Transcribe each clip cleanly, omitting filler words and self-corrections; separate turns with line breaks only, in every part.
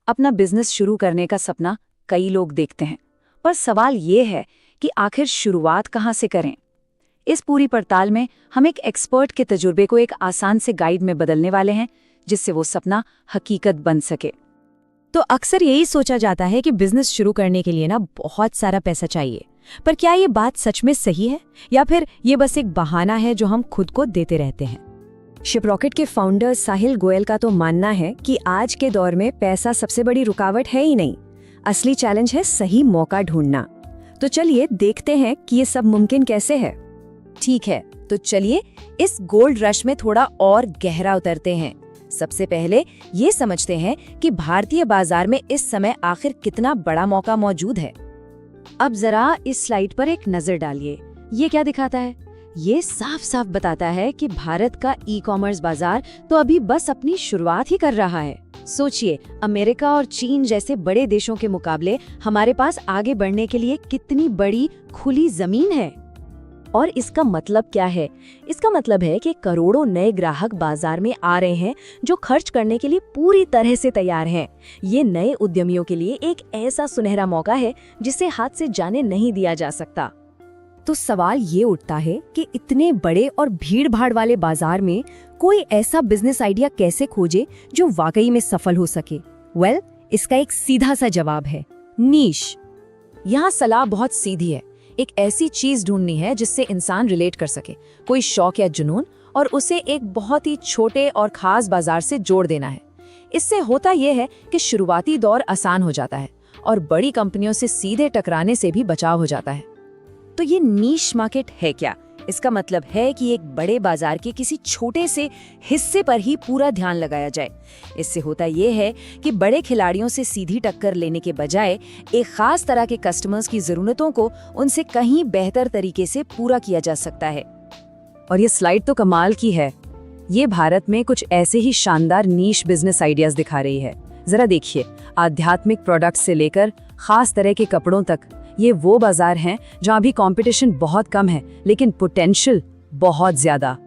अपना बिजनेस शुरू करने का सपना कई लोग देखते हैं, पर सवाल ये है कि आखिर शुरुआत कहाँ से करें। इस पूरी पड़ताल में हम एक एक्सपर्ट के तजुर्बे को एक आसान से गाइड में बदलने वाले हैं, जिससे वो सपना हकीकत बन सके।
तो अक्सर यही सोचा जाता है कि बिजनेस शुरू करने के लिए ना बहुत सारा पैसा चाहिए, पर क्या ये बात सच में सही है या फिर ये बस एक बहाना है जो हम खुद को देते रहते हैं। शिपरॉकेट के फाउंडर साहिल गोयल का तो मानना है कि आज के दौर में पैसा सबसे बड़ी रुकावट है ही नहीं, असली चैलेंज है सही मौका ढूंढना। तो चलिए देखते हैं कि ये सब मुमकिन कैसे है।
ठीक है, तो चलिए इस गोल्ड रश में थोड़ा और गहरा उतरते हैं। सबसे पहले ये समझते हैं कि भारतीय बाजार में इस समय आखिर कितना बड़ा मौका मौजूद है।
अब जरा इस स्लाइड पर एक नजर डालिए। ये क्या दिखाता है? ये साफ साफ बताता है कि भारत का ई-कॉमर्स बाजार तो अभी बस अपनी शुरुआत ही कर रहा है। सोचिए, अमेरिका और चीन जैसे बड़े देशों के मुकाबले हमारे पास आगे बढ़ने के लिए कितनी बड़ी खुली जमीन है। और इसका मतलब क्या है? इसका मतलब है कि करोड़ों नए ग्राहक बाजार में आ रहे हैं जो खर्च करने के लिए पूरी तरह से तैयार हैं। ये नए उद्यमियों के लिए एक ऐसा सुनहरा मौका है जिसे हाथ से जाने नहीं दिया जा सकता।
तो सवाल ये उठता है कि इतने बड़े और भीड़-भाड़ वाले बाजार में कोई ऐसा बिजनेस आइडिया कैसे खोजे जो वाकई में सफल हो सके। वेल, इसका एक सीधा सा जवाब है नीश।
यहाँ सलाह बहुत सीधी है। एक ऐसी चीज ढूंढनी है जिससे इंसान रिलेट कर सके, कोई शौक या जुनून, और उसे एक बहुत ही छोटे और खास बाजार से जोड़ देना है। इससे होता यह है कि शुरुआती दौर आसान हो जाता है और बड़ी कंपनियों से सीधे टकराने से भी बचाव हो जाता है।
तो ये नीश मार्केट है क्या? इसका मतलब है कि एक बड़े बाजार के किसी छोटे से हिस्से पर ही पूरा ध्यान लगाया जाए। इससे होता यह है कि बड़े खिलाड़ियों से सीधी टक्कर लेने के बजाय एक खास तरह के कस्टमर्स की जरूरतों को उनसे कहीं बेहतर तरीके से पूरा किया जा सकता है। और ये स्लाइड तो कमाल की है। ये भारत में कुछ ऐसे ही शानदार नीश बिजनेस आइडियाज दिखा रही है। जरा देखिए, आध्यात्मिक प्रोडक्ट्स से लेकर खास तरह के कपड़ों तक, ये वो बाजार हैं जहां भी कंपटीशन बहुत कम है लेकिन पोटेंशियल बहुत ज्यादा।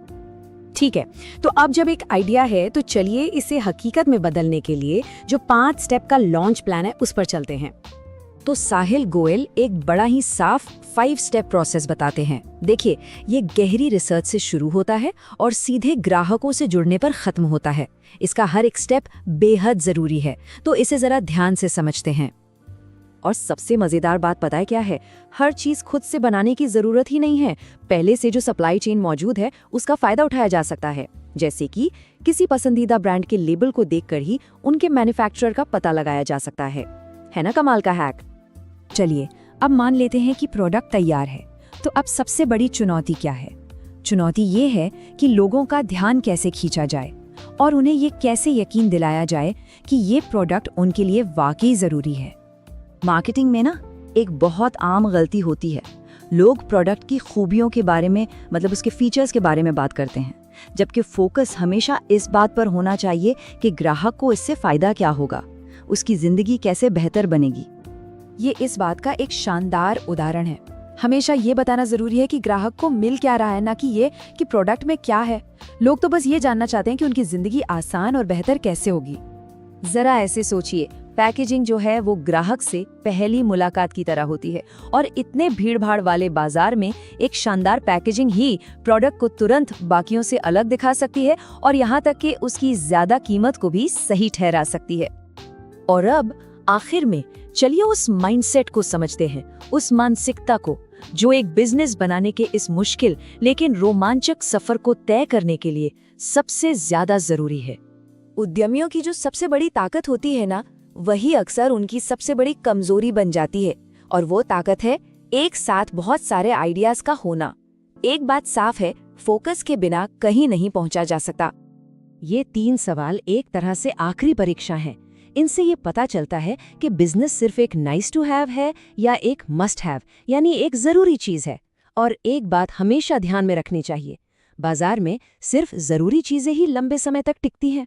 ठीक है, तो अब जब एक आइडिया है तो चलिए इसे हकीकत में बदलने के लिए जो 5 स्टेप का लॉन्च प्लान है उस पर चलते हैं।
तो साहिल गोयल एक बड़ा ही साफ 5 स्टेप प्रोसेस बताते हैं। देखिए, ये गहरी रिसर्च से शुरू होता है और सीधे ग्राहकों से जुड़ने पर खत्म होता है। इसका हर एक स्टेप बेहद जरूरी है, तो इसे जरा ध्यान से समझते हैं। और सबसे मजेदार बात पता है क्या है? हर चीज खुद से बनाने की जरूरत ही नहीं है। पहले से जो सप्लाई चेन मौजूद है उसका फायदा उठाया जा सकता है। जैसे कि किसी पसंदीदा ब्रांड के लेबल को देखकर ही उनके मैन्युफैक्चरर का पता लगाया जा सकता है ना कमाल का हैक।
चलिए अब मान लेते हैं कि प्रोडक्ट तैयार है, तो अब सबसे बड़ी चुनौती क्या है? चुनौती ये है कि लोगों का ध्यान कैसे खींचा जाए और उन्हें ये कैसे यकीन दिलाया जाए कि ये प्रोडक्ट उनके लिए वाकई जरूरी है।
मार्केटिंग में ना एक बहुत आम गलती होती है। लोग प्रोडक्ट की खूबियों के बारे में, मतलब उसके फीचर्स के बारे में बात करते हैं, जबकि फोकस हमेशा इस बात पर होना चाहिए कि ग्राहक को इससे फायदा क्या होगा, उसकी जिंदगी कैसे बेहतर बनेगी।
ये इस बात का एक शानदार उदाहरण है। हमेशा ये बताना जरूरी है कि ग्राहक को मिल क्या रहा है, ना कि ये कि प्रोडक्ट में क्या है। लोग तो बस ये जानना चाहते हैं कि उनकी जिंदगी आसान और बेहतर कैसे होगी।
जरा ऐसे सोचिए, पैकेजिंग जो है वो ग्राहक से पहली मुलाकात की तरह होती है, और इतने भीड़-भाड़ वाले बाजार में एक शानदार पैकेजिंग ही प्रोडक्ट को तुरंत बाकियों से अलग दिखा सकती है और यहाँ तक कि उसकी ज्यादा कीमत को भी सही ठहरा सकती है। और अब आखिर में चलिए उस माइंडसेट को समझते हैं, उस मानसिकता को जो एक बिजनेस बनाने के इस मुश्किल लेकिन रोमांचक सफर को तय करने के लिए सबसे ज्यादा जरूरी है। उद्यमियों की जो सबसे बड़ी ताकत होती है ना, वही अक्सर उनकी सबसे बड़ी कमजोरी बन जाती है, और वो ताकत है एक साथ बहुत सारे आइडियाज का होना। एक बात साफ है, फोकस के बिना कहीं नहीं पहुंचा जा सकता। ये 3 सवाल एक तरह से आखिरी परीक्षा हैं। इनसे ये पता चलता है कि बिजनेस सिर्फ एक नाइस टू हैव है या एक मस्ट हैव, यानी एक जरूरी चीज है। और एक बात हमेशा ध्यान में रखनी चाहिए, बाजार में सिर्फ जरूरी चीजें ही लंबे समय तक टिकती हैं।